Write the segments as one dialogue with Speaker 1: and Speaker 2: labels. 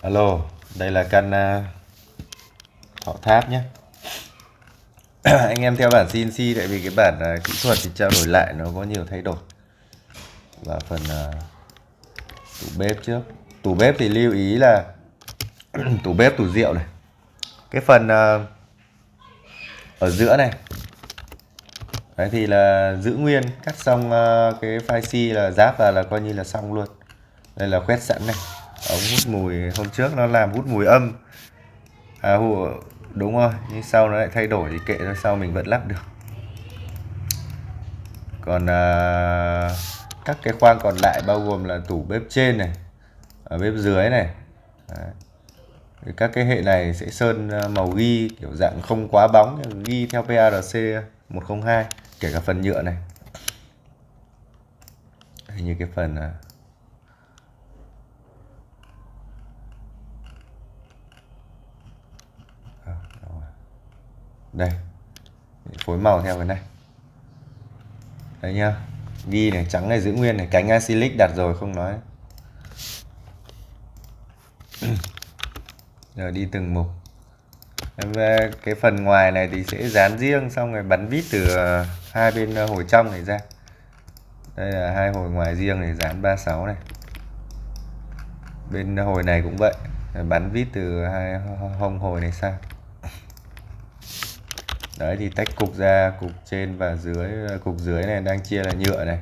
Speaker 1: Alo, đây là căn Thọ Tháp nhé. Anh em theo bản CNC, tại vì cái bản kỹ thuật thì trao đổi lại nó có nhiều thay đổi. Và phần tủ bếp trước. Tủ bếp thì lưu ý là tủ bếp tủ rượu này. Cái phần ở giữa này, đấy thì là giữ nguyên, cắt xong cái phai xi là ráp vào là coi như là xong luôn. Đây là quét sẵn này. Ống hút mùi hôm trước nó làm hút mùi âm. Đúng rồi, nhưng sau nó lại thay đổi thì kệ thôi, sau mình vẫn lắp được. Còn các cái khoang còn lại bao gồm là tủ bếp trên này, ở bếp dưới này. Đấy. Các cái hệ này sẽ sơn màu ghi kiểu dạng không quá bóng, ghi theo PARC 102, kể cả phần nhựa này. Đây, như cái phần đây, phối màu theo cái này. Đấy nhá, ghi này, trắng này giữ nguyên này, cánh acrylic đặt rồi không nói. Rồi đi từng mục. Cái phần ngoài này thì sẽ dán riêng, xong rồi bắn vít từ hai bên hồi trong này ra. Đây là hai hồi ngoài riêng này, dán 36 này. Bên hồi này cũng vậy, bắn vít từ hai hông hồi này sang. Đấy thì tách cục ra, cục trên và dưới. Cục dưới này đang chia là nhựa này,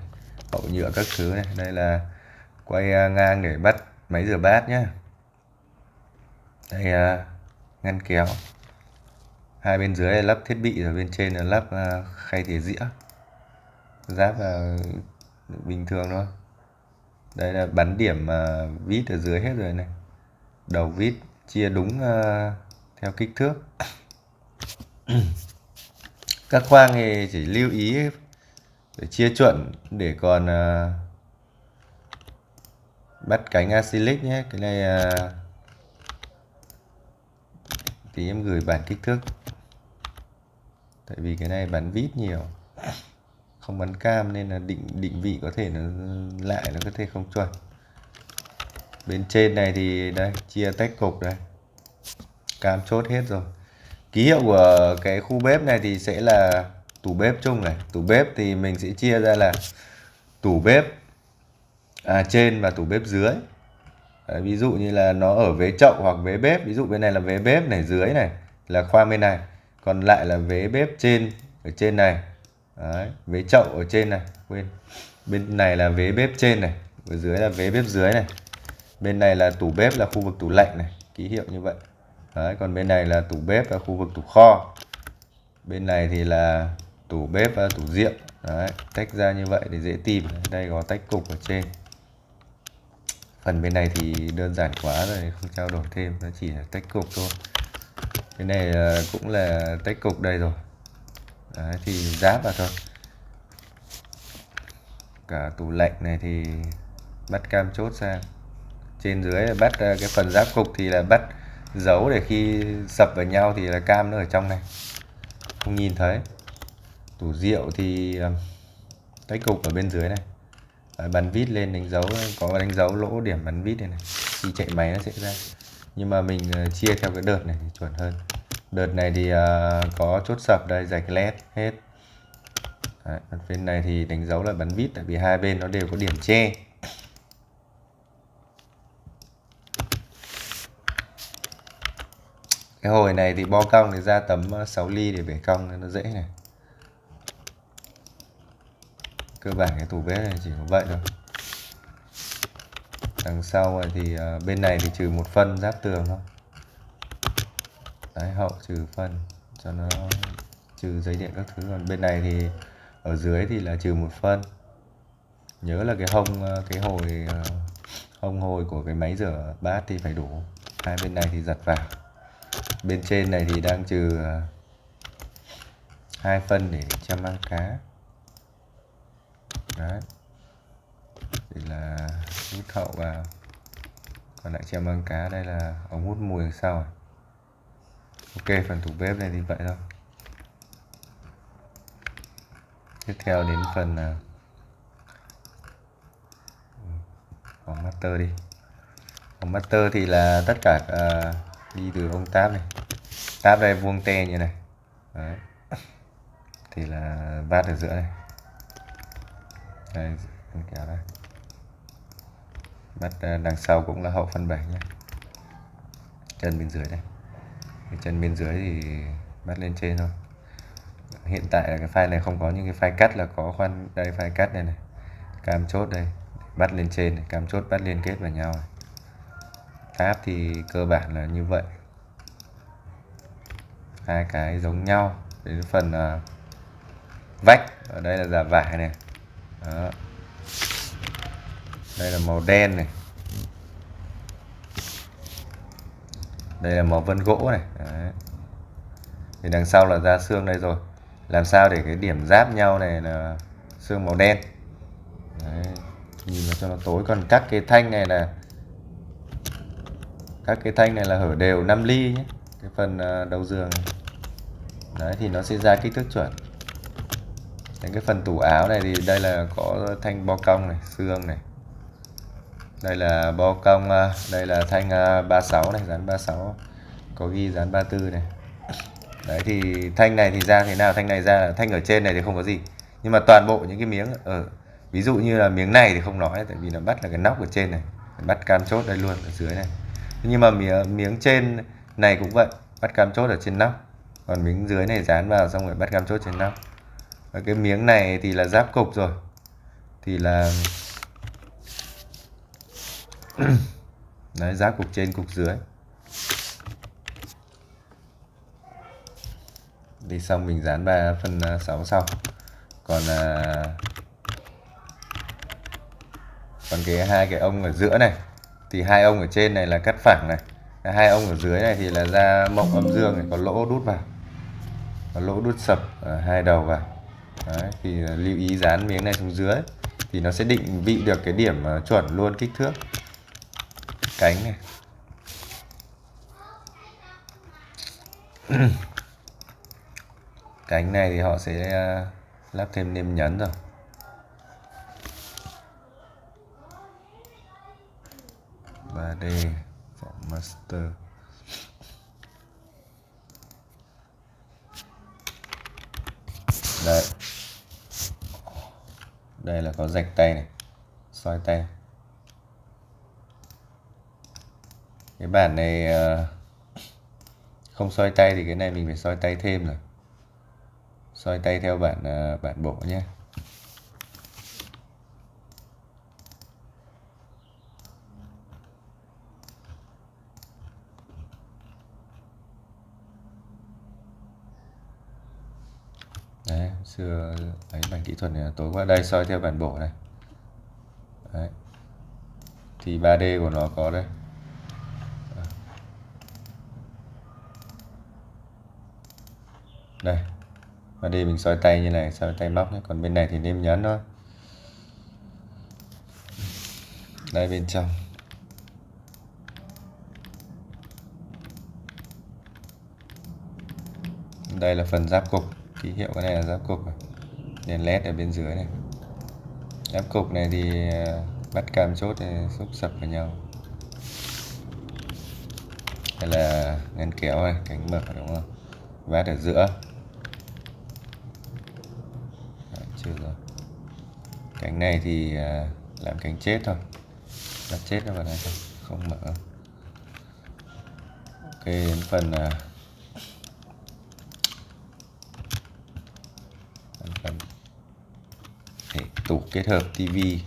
Speaker 1: hậu nhựa các thứ này. Đây là quay ngang để bắt máy rửa bát nhá. Đây ngăn kéo. Hai bên dưới là lắp thiết bị, rồi bên trên là lắp khay thìa dĩa, ráp vào bình thường thôi. Đây là bắn điểm vít ở dưới hết rồi này. Đầu vít chia đúng theo kích thước. Các khoang thì chỉ lưu ý để chia chuẩn, để còn bắt cánh acrylic nhé. Cái này thì em gửi bản kích thước, tại vì cái này bắn vít nhiều, không bắn cam nên là định vị có thể nó lại, nó có thể không chuẩn. Bên trên này thì đây, chia tách cục đây, cam chốt hết rồi. Ký hiệu của cái khu bếp này thì sẽ là tủ bếp chung này. Tủ bếp thì mình sẽ chia ra là tủ bếp trên và tủ bếp dưới. Đấy, ví dụ như là nó ở vế chậu hoặc vế bếp, ví dụ bên này là vế bếp này, dưới này là khoang bên này, còn lại là vế bếp trên ở trên này. Đấy, vế chậu ở trên này, quên, bên này là vế bếp trên này, ở dưới là vế bếp dưới này. Bên này là tủ bếp, là khu vực tủ lạnh này, ký hiệu như vậy. Đấy, còn bên này là tủ bếp, là khu vực tủ kho. Bên này thì là tủ bếp và tủ rượu. Đấy, tách ra như vậy để dễ tìm. Đây có tách cục ở trên. Phần bên này thì đơn giản quá rồi, không trao đổi thêm, nó chỉ là tách cục thôi. Cái này cũng là tách cục đây rồi. Đấy, thì ráp vào thôi. Cả tủ lạnh này thì bắt cam chốt sang. Trên dưới là bắt cái phần giáp cục thì là bắt dấu, để khi sập vào nhau thì là cam nó ở trong này, không nhìn thấy. Tủ rượu thì tách cục ở bên dưới này. Bắn vít lên đánh dấu, có đánh dấu lỗ điểm bắn vít này này, khi chạy máy nó sẽ ra. Nhưng mà mình chia theo cái đợt này thì chuẩn hơn. Đợt này thì có chốt sập đây, rạch led hết. Đấy, bên này thì đánh dấu là bắn vít, tại vì hai bên nó đều có điểm che. Cái hồi này thì bo cong thì ra tấm 6 ly để bể cong nó dễ này. Cơ bản cái tủ bếp này chỉ có vậy thôi. Đằng sau này thì bên này thì trừ một phân giáp tường thôi. Đấy, hậu trừ phân cho nó trừ dây điện các thứ. Còn bên này thì ở dưới thì là trừ một phân. Nhớ là cái hông hồi của cái máy rửa bát thì phải đủ. Hai bên này thì giật vào. Bên trên này thì đang trừ 2 phân để che mang cá. Đấy, thì là hút hậu vào, còn lại che mang cá. Đây là ống hút mùi đằng sau. Ok, phần tủ bếp này thì vậy thôi. Tiếp theo đến phần có master đi. Còn master thì là tất cả đi từ ông tab này, tab đây vuông te như này. Đấy. Thì là vát ở giữa này. Đây, kéo đây. Vát đằng sau cũng là hậu phân 7 nhé. Chân bên dưới đây. Cái chân bên dưới thì vát lên trên thôi. Hiện tại là cái file này không có những cái file cắt, là có khoan đây file cắt này này. Cam chốt đây, bắt lên trên này, cam chốt bắt liên kết vào nhau này. Tab thì cơ bản là như vậy, hai cái giống nhau. Đến phần vách ở đây là giả vải này. Đó. Đây là màu đen này, đây là màu vân gỗ này. Đấy. Thì đằng sau là ra xương đây rồi. Làm sao để cái điểm giáp nhau này là xương màu đen. Đấy. Nhìn vào cho nó tối. Còn các cái thanh này là hở đều 5 ly nhé, cái phần đầu giường này. Đấy thì nó sẽ ra kích thước chuẩn. Đến cái phần tủ áo này thì đây là có thanh bo cong này, xương này. Đây là bo cong, đây là thanh 36 này, dán 36, có ghi dán 34 này. Đấy thì thanh này thì ra thế nào? Thanh này ra, thanh ở trên này thì không có gì, nhưng mà toàn bộ những cái miếng ví dụ như là miếng này thì không nói, tại vì nó bắt là cái nóc ở trên này, bắt cam chốt đây luôn ở dưới này. Nhưng mà miếng trên này cũng vậy, bắt cam chốt ở trên nóc, còn miếng dưới này dán vào xong rồi bắt cam chốt trên nóc. Và cái miếng này thì là giáp cục rồi, thì là đấy, giáp cục trên cục dưới. Đi xong mình dán 3/6 sau. Còn cái hai cái ông ở giữa này thì hai ông ở trên này là cắt phẳng này, hai ông ở dưới này thì là ra mộng âm dương này, có lỗ đút vào, có lỗ đút sập ở hai đầu vào. Đấy, thì lưu ý dán miếng này xuống dưới thì nó sẽ định vị được cái điểm chuẩn luôn kích thước cánh này. Cánh này thì họ sẽ lắp thêm nêm nhấn rồi. Và đây Form Master. Đấy. Đây là có rạch tay này, soi tay. Cái bản này không soi tay thì cái này mình phải soi tay thêm rồi. Soi tay theo bản bộ nhé. Đấy, xưa ấy bản kỹ thuật này tối qua, đây soi theo bản bộ này. Đấy. Thì 3D của nó có đây. Đây. 3D mình soi tay như này, soi tay móc nhé. Còn bên này thì nêm nhấn thôi. Đây bên trong. Đây là phần giáp cục, ký hiệu cái này là giáp cục này. Đèn led ở bên dưới này. Giáp cục này thì bắt cam chốt này xúc sập vào nhau. Đây là ngăn kéo này, cánh mở đúng không? Vát ở giữa. Đấy, chưa rồi. Cánh này thì làm cánh chết thôi, bắt chết nó vào đây thôi, không mở. Ok, đến phần tủ kết hợp tivi.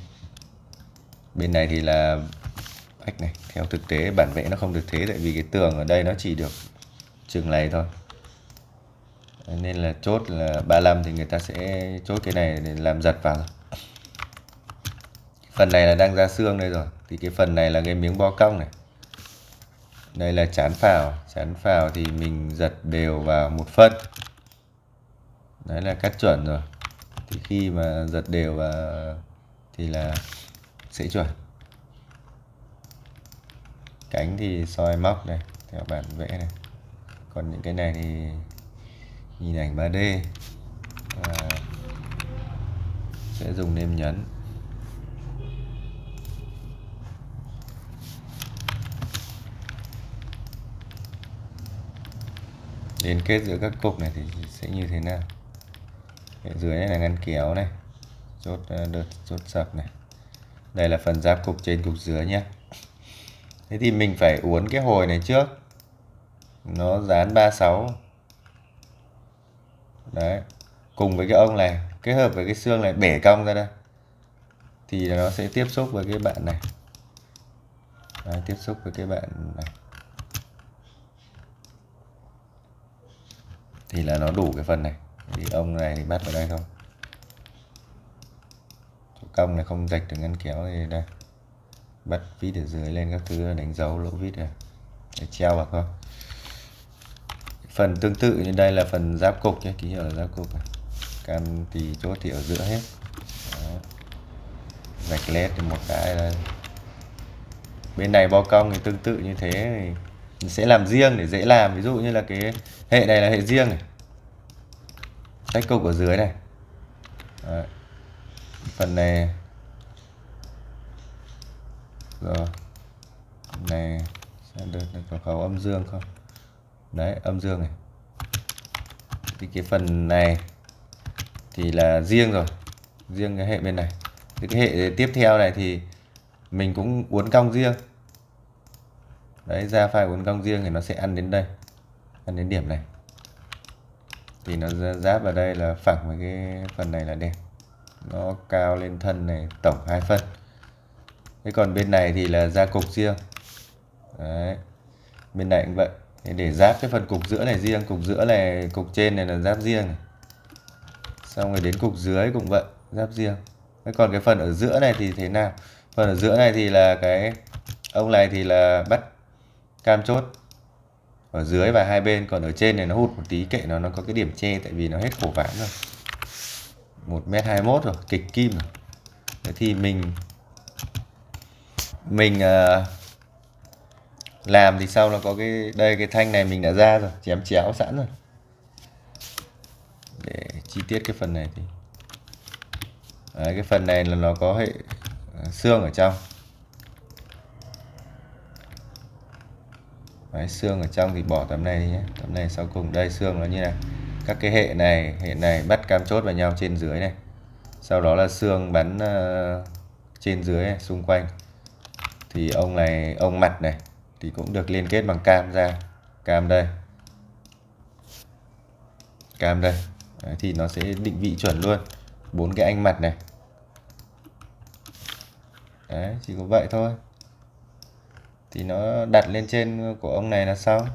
Speaker 1: Bên này thì là ếch này, theo thực tế bản vẽ nó không được thế, tại vì cái tường ở đây nó chỉ được chừng này thôi. Nên là chốt là 35 thì người ta sẽ chốt cái này để làm giật vào. Phần này là đang ra xương đây rồi, thì cái phần này là cái miếng bo cong này. Đây là chán phào thì mình giật đều vào 1 phân. Đấy là cắt chuẩn rồi. Thì khi mà giật đều vào thì là sẽ chuẩn. Cánh thì soi móc này theo bản vẽ này. Còn những cái này thì nhìn ảnh 3D và sẽ dùng nêm nhấn. Liên kết giữa các cục này thì sẽ như thế nào? Hệ dưới này là ngăn kéo này, chốt đợt chốt sập này. Đây là phần giáp cục trên cục dưới nhé. Thế thì mình phải uốn cái hồi này trước, nó dán 36. Đấy, cùng với cái ông này kết hợp với cái xương này bẻ cong ra đây thì nó sẽ tiếp xúc với cái bạn này. Đấy, tiếp xúc với cái bạn này thì là nó đủ cái phần này. Thì ông này thì bắt vào đây thôi, chỗ cong này không rạch được ngăn kéo thì đây bắt vít ở dưới lên các thứ, đánh dấu lỗ vít này để treo vào thôi. Phần tương tự như đây là phần giáp cục nhé, ký hiệu là giáp cục này. Cam thì chốt thì ở giữa hết. Đó. Rạch led thì một cái đây. Bên này bo cong thì tương tự như thế thì mình sẽ làm riêng để dễ làm. Ví dụ như là cái hệ này là hệ riêng này, tách cục ở dưới này. Đấy. Phần này rồi này được có khẩu âm dương không? Đấy, âm dương này. Thì cái phần này thì là riêng rồi, riêng cái hệ bên này. Thì cái hệ tiếp theo này thì mình cũng uốn cong riêng. Đấy, ra file uốn cong riêng thì nó sẽ ăn đến đây, ăn đến điểm này thì nó giáp vào đây là phẳng với cái phần này là đẹp, nó cao lên thân này, tổng 2 phân. Thế còn bên này thì là ra cục riêng. Đấy, bên này cũng vậy. Thế để giáp cái phần cục giữa này riêng, cục giữa này, cục trên này là giáp riêng này. Xong rồi đến cục dưới cũng vậy, giáp riêng. Thế còn cái phần ở giữa này thì thế nào? Phần ở giữa này thì là cái ông này thì là bắt cam chốt ở dưới và hai bên, còn ở trên này nó hụt một tí, kệ nó có cái điểm che tại vì nó hết khổ ván rồi, 1m21 rồi, kịch kim rồi. Thế thì mình làm thì sau nó có cái đây, cái thanh này mình đã ra rồi, chém chéo sẵn rồi. Để chi tiết cái phần này thì đấy, cái phần này là nó có hệ xương ở trong. Đấy, xương ở trong thì bỏ tấm này đi nhé, tấm này sau cùng. Đây, xương nó như này, các cái hệ này bắt cam chốt vào nhau trên dưới này, sau đó là xương bắn trên dưới này, xung quanh. Thì ông này, ông mặt này thì cũng được liên kết bằng cam ra, cam đây, cam đây. Đấy, thì nó sẽ định vị chuẩn luôn 4 cái anh mặt này. Đấy, chỉ có vậy thôi thì nó đặt lên trên của ông này là xong.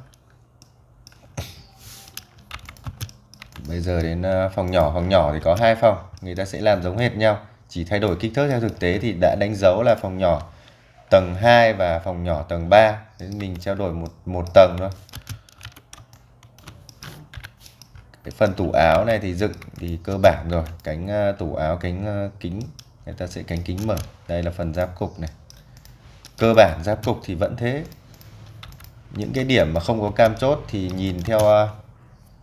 Speaker 1: Bây giờ đến phòng nhỏ thì có 2 phòng, người ta sẽ làm giống hệt nhau, chỉ thay đổi kích thước theo thực tế thì đã đánh dấu là phòng nhỏ tầng 2 và phòng nhỏ tầng 3. Thế mình trao đổi một tầng thôi. Cái phần tủ áo này thì dựng thì cơ bản rồi, cánh tủ áo, cánh kính, người ta sẽ cánh kính mở. Đây là phần giáp cục này, cơ bản giáp cục thì vẫn thế. Những cái điểm mà không có cam chốt thì nhìn theo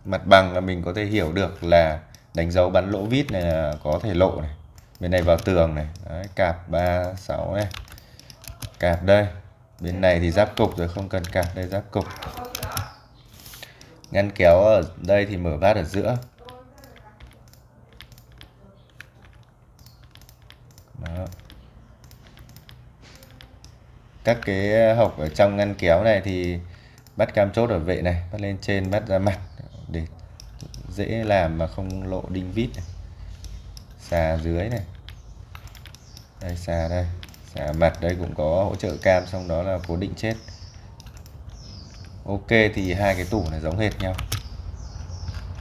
Speaker 1: mặt bằng là mình có thể hiểu được là đánh dấu bắn lỗ vít này là có thể lộ này, bên này vào tường này. Đấy, cạp 36 này, cạp đây. Bên này thì giáp cục rồi, không cần cạp, đây giáp cục. Ngăn kéo ở đây thì mở vát ở giữa. Đó. Các cái hộc ở trong ngăn kéo này thì bắt cam chốt ở vệ này, bắt lên trên, bắt ra mặt để dễ làm mà không lộ đinh vít này. Xà dưới này, đây xà đây, xà mặt đây cũng có hỗ trợ cam, xong đó là cố định chết. Ok, thì hai cái tủ này giống hệt nhau.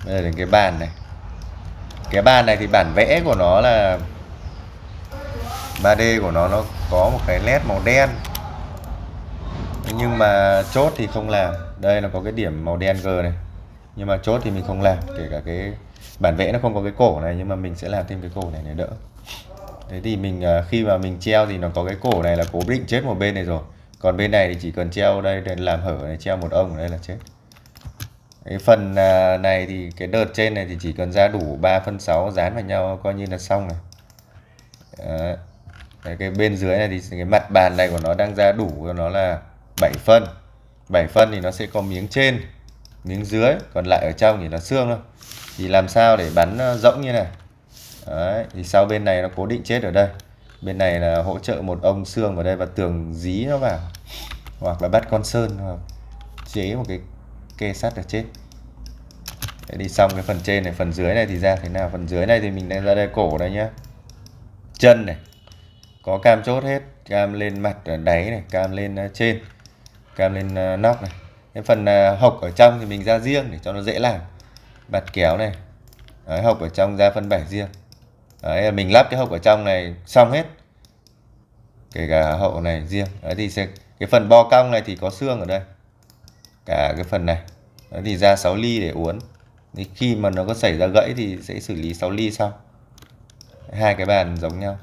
Speaker 1: Bây giờ đến cái bàn này. Cái bàn này thì bản vẽ của nó là 3D của nó có một cái led màu đen, nhưng mà chốt thì không làm. Đây là có cái điểm màu đen G này, nhưng mà chốt thì mình không làm. Kể cả cái bản vẽ nó không có cái cổ này, nhưng mà mình sẽ làm thêm cái cổ này để đỡ. Thế thì mình khi mà mình treo thì nó có cái cổ này là cố định chết một bên này rồi, còn bên này thì chỉ cần treo đây để làm hở này, treo một ông ở đây là chết. Cái phần này thì cái đợt trên này thì chỉ cần ra đủ 3/6 dán vào nhau coi như là xong này. Đấy, cái bên dưới này thì cái mặt bàn này của nó đang ra đủ cho nó là 7 phân. 7 phân thì nó sẽ có miếng trên. miếng dưới, còn lại ở trong chỉ là xương thôi. Thì làm sao để bắn rỗng như này. Đấy, thì sau bên này nó cố định chết ở đây, bên này là hỗ trợ một ông xương vào đây và tường dí nó vào, hoặc là bắt con sơn hoặc chế một cái kê sắt ở chết. Để đi xong cái phần trên này, phần dưới này thì ra thế nào? Phần dưới này thì mình đem ra đây cổ đây nhá, chân này có cam chốt hết, cam lên mặt ở đáy này, cam lên trên, cam lên nóc này. Cái phần hộc ở trong thì mình ra riêng để cho nó dễ làm, bạt kéo này. Đấy, hộc ở trong ra phân bẻ riêng. Đấy, mình lắp cái hộc ở trong này xong hết, kể cả hậu này riêng. Đấy thì cái phần bo cong này thì có xương ở đây, cả cái phần này. Đấy thì ra 6 ly để uốn. Thì khi mà nó có xảy ra gãy thì sẽ xử lý 6 ly xong. Hai cái bàn giống nhau.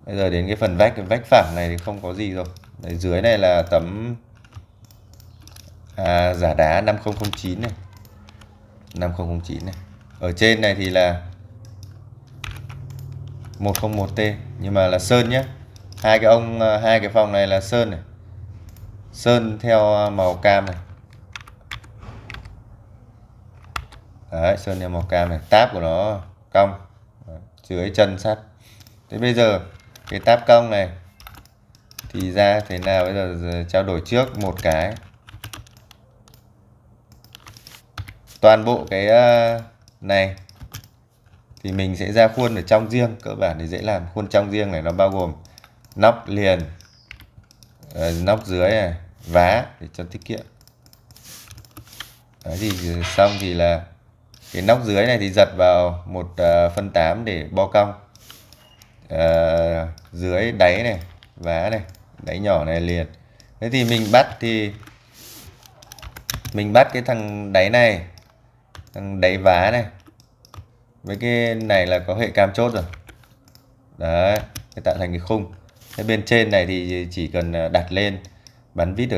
Speaker 1: Bây giờ đến cái phần vách, cái vách phẳng này thì không có gì rồi. Đấy, dưới này là tấm giả đá 5009 này, 5009 này. Ở trên này thì là 101T nhưng mà là sơn nhé. Hai cái phòng này là sơn này, sơn theo màu cam này. Đấy, sơn theo màu cam này, táp của nó cong. Đấy, dưới chân sắt. Thế bây giờ cái táp cong này thì ra thế nào? Bây giờ trao đổi trước một cái, toàn bộ cái này thì mình sẽ ra khuôn ở trong riêng, cơ bản thì dễ làm. Khuôn trong riêng này nó bao gồm nóc liền, nóc dưới này, vá để cho tiết kiệm. Đấy thì xong thì là cái nóc dưới này thì giật vào 1/8 để bo cong. Dưới đáy này, vá này, đáy nhỏ này liền. Thế thì mình bắt cái thằng đáy này, thằng đáy vá này với cái này là có hệ cam chốt rồi. Đấy, để tạo thành cái khung. Thế bên trên này thì chỉ cần đặt lên, bắn vít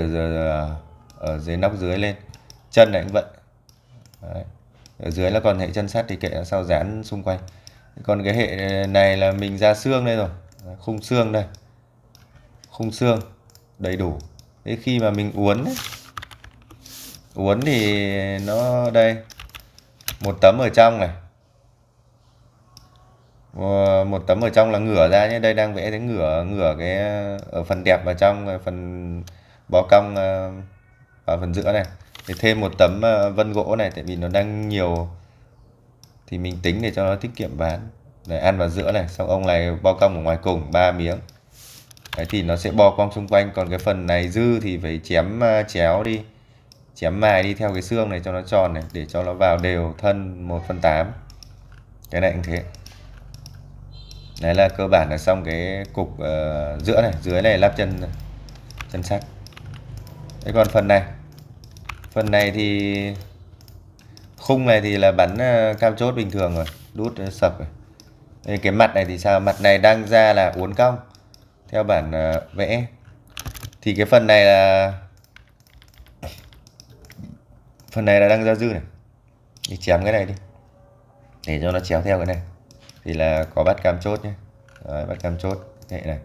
Speaker 1: ở dưới nóc dưới lên. Chân này cũng vậy. Đấy. Ở dưới là còn hệ chân sắt thì kệ nó sau dán xung quanh. Còn cái hệ này là mình ra xương đây rồi. Khung xương đây, khung xương đầy đủ. Thế khi mà mình uốn thì nó đây, một tấm ở trong này, một tấm ở trong là ngửa ra nhé. Đây đang vẽ cái ngửa cái ở phần đẹp vào trong, phần bó cong vào phần giữa này. Thì thêm một tấm vân gỗ này, tại vì nó đang nhiều thì mình tính để cho nó tiết kiệm ván. Để ăn vào giữa này, xong ông này bo cong ở ngoài cùng 3 miếng. Đấy thì nó sẽ bo cong xung quanh, còn cái phần này dư thì phải chém chéo đi, chém mài đi theo cái xương này cho nó tròn này, để cho nó vào đều thân 1/8. Cái này cũng thế. Đấy là cơ bản là xong cái cục giữa này, dưới này lắp chân sắt. Đấy, còn phần này thì khung này thì là bắn cam chốt bình thường rồi, đút sập rồi. Đây, cái mặt này thì sao? Mặt này đang ra là uốn cong theo bản vẽ. Thì cái phần này là đang ra dư này, thì chém cái này đi để cho nó chéo theo cái này, thì là có bắt cam chốt nhé. Đấy, bắt cam chốt hệ này.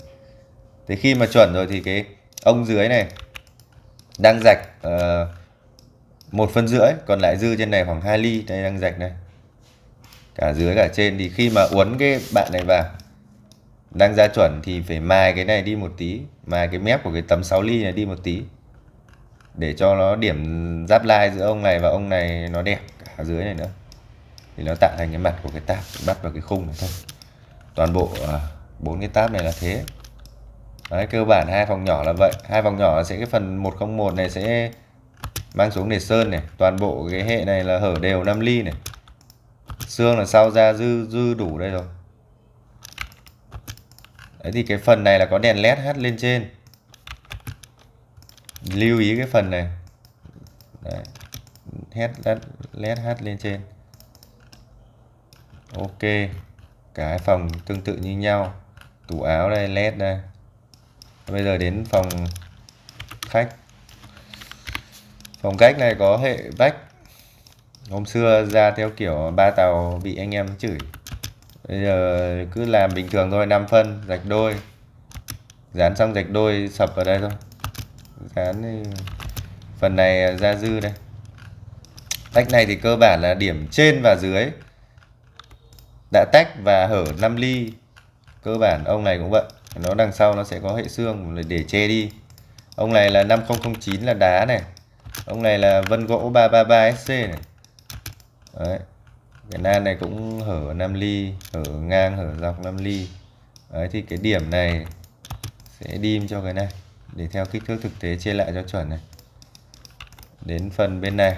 Speaker 1: Thế khi mà chuẩn rồi thì cái ông dưới này đang rạch 1,5 phân, còn lại dư trên này khoảng 2 ly. Đây đang rạch này, cả dưới cả trên. Thì khi mà uốn cái bạn này vào đang ra chuẩn thì phải mài cái này đi một tí, mài cái mép của cái tấm 6 ly này đi một tí, để cho nó điểm giáp lai giữa ông này và ông này nó đẹp cả dưới này nữa, thì nó tạo thành cái mặt của cái táp bắt vào cái khung này thôi. Toàn bộ 4 cái táp này là thế. Đấy, cơ bản hai phòng nhỏ là vậy. Hai phòng nhỏ sẽ cái phần 101 này sẽ mang xuống để sơn này. Toàn bộ cái hệ này là hở đều 5 ly này. Xương là sau ra dư đủ đây rồi. Đấy thì cái phần này là có đèn led hắt lên trên. Lưu ý cái phần này. Đấy. LED hắt lên trên. Ok. Cả hai phòng tương tự như nhau. Tủ áo đây, led đây. Bây giờ đến phòng khách. Phòng khách này có hệ vách. Hôm xưa ra theo kiểu 3 tàu bị anh em chửi. Bây giờ cứ làm bình thường thôi, 5 phân, rạch đôi. Dán xong rạch đôi sập vào đây thôi. Dán phần này ra dư đây. Tách này thì cơ bản là điểm trên và dưới đã tách và hở 5 ly. Cơ bản ông này cũng vậy, nó đằng sau nó sẽ có hệ xương để che đi. Ông này là 5009 là đá này, ông này là vân gỗ 333SC này. Đấy. Cái nan này cũng hở 5 ly, hở ngang hở dọc 5 ly. Đấy thì cái điểm này sẽ dim cho cái này để theo kích thước thực tế chia lại cho chuẩn này. Đến phần bên này,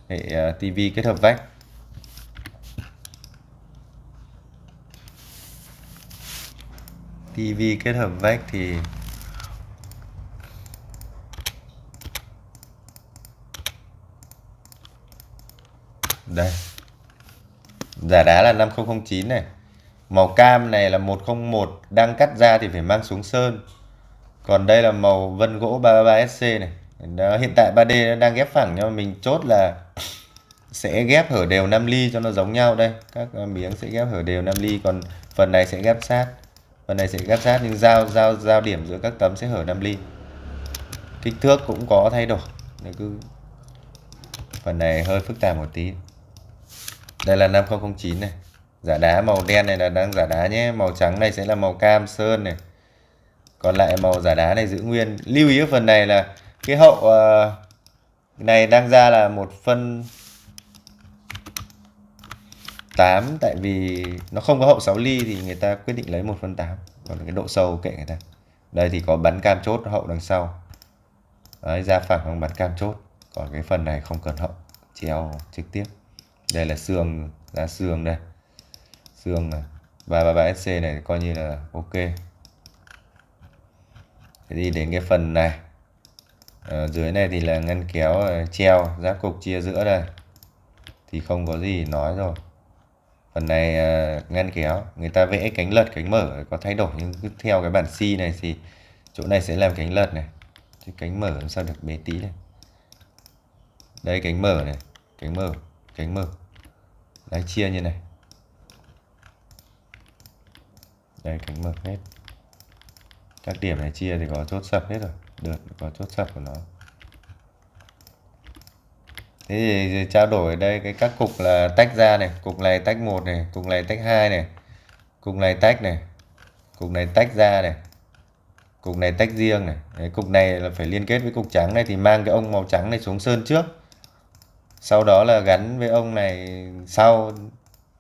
Speaker 1: hệ tivi kết hợp vách. Tivi kết hợp vách thì đây, giả đá là 5009 này, màu cam này là 101, đang cắt ra thì phải mang xuống sơn. Còn đây là màu vân gỗ 333SC này. Đó, hiện tại 3D nó đang ghép phẳng nhưng mà mình chốt là sẽ ghép hở đều 5 ly cho nó giống nhau. Đây, các miếng sẽ ghép hở đều 5 ly, còn phần này sẽ ghép sát. Phần này sẽ ghép sát nhưng giao điểm giữa các tấm sẽ hở 5 ly. Kích thước cũng có thay đổi. Phần này hơi phức tạp một tí. Đây là 5009 này. Giả đá màu đen này là đang giả đá nhé, màu trắng này sẽ là màu cam sơn này. Còn lại màu giả đá này giữ nguyên. Lưu ý ở phần này là cái hậu này đang ra là 1/8, tại vì nó không có hậu 6 ly thì người ta quyết định lấy 1/8. Còn cái độ sâu kệ người ta. Đây thì có bắn cam chốt hậu đằng sau. Đấy, ra phẳng bằng bắn cam chốt. Còn cái phần này không cần hậu, treo trực tiếp. Đây là xương, ra xương đây. Xương 333SC này coi như là ok. Thế thì đến cái phần này, ở dưới này thì là ngăn kéo treo, giáp cục chia giữa đây thì không có gì nói rồi. Phần này ngăn kéo, người ta vẽ cánh lật cánh mở có thay đổi, nhưng cứ theo cái bản C này thì chỗ này sẽ làm cánh lật này, chứ cánh mở làm sao được bé tí này. Đây cánh mở này, cánh mở đấy, chia như này. Đây cánh mở hết. Các điểm này chia thì có chốt sập hết rồi, được, có chốt sập của nó. Thế thì trao đổi ở đây cái các cục là tách ra này, cục này tách 1 này, cục này tách 2 này, cục này tách này, cục này tách ra này, cục này tách riêng này. Đấy, cục này là phải liên kết với cục trắng này thì mang cái ông màu trắng này xuống sơn trước, sau đó là gắn với ông này sau,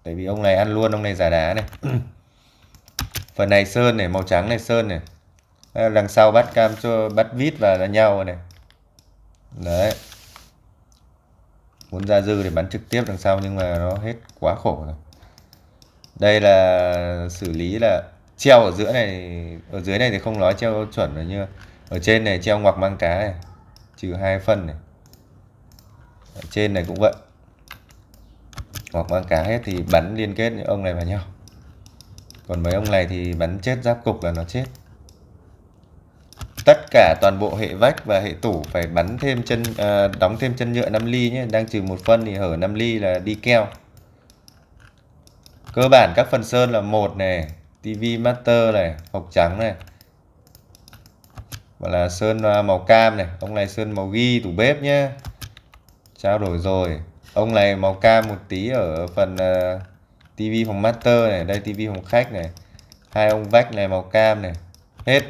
Speaker 1: tại vì ông này ăn luôn ông này giả đá này. Phần này sơn này, màu trắng này sơn này, đằng sau bắt cam cho bắt vít vào là nhau này. Đấy, muốn ra dư để bắn trực tiếp đằng sau nhưng mà nó hết quá khổ rồi. Đây là xử lý là treo ở giữa này, ở dưới này thì không nói treo chuẩn rồi, như ở trên này treo ngoặc mang cá này, trừ 2 phân này. Ở trên này cũng vậy, ngoặc mang cá hết thì bắn liên kết những ông này vào nhau. Còn mấy ông này thì bắn chết giáp cục là nó chết. Tất cả toàn bộ hệ vách và hệ tủ phải bắn thêm chân, đóng thêm chân nhựa 5 ly nhé, đang trừ 1 phân thì hở 5 ly là đi keo. Cơ bản các phần sơn là 1 này, tivi master này, hộc trắng này, và là sơn màu cam này, ông này sơn màu ghi tủ bếp nhé. Trao đổi rồi. Ông này màu cam một tí ở phần tivi phòng master này, đây tivi phòng khách này. 2 ông vách này màu cam này. Hết.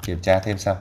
Speaker 1: Kiểm tra thêm xong.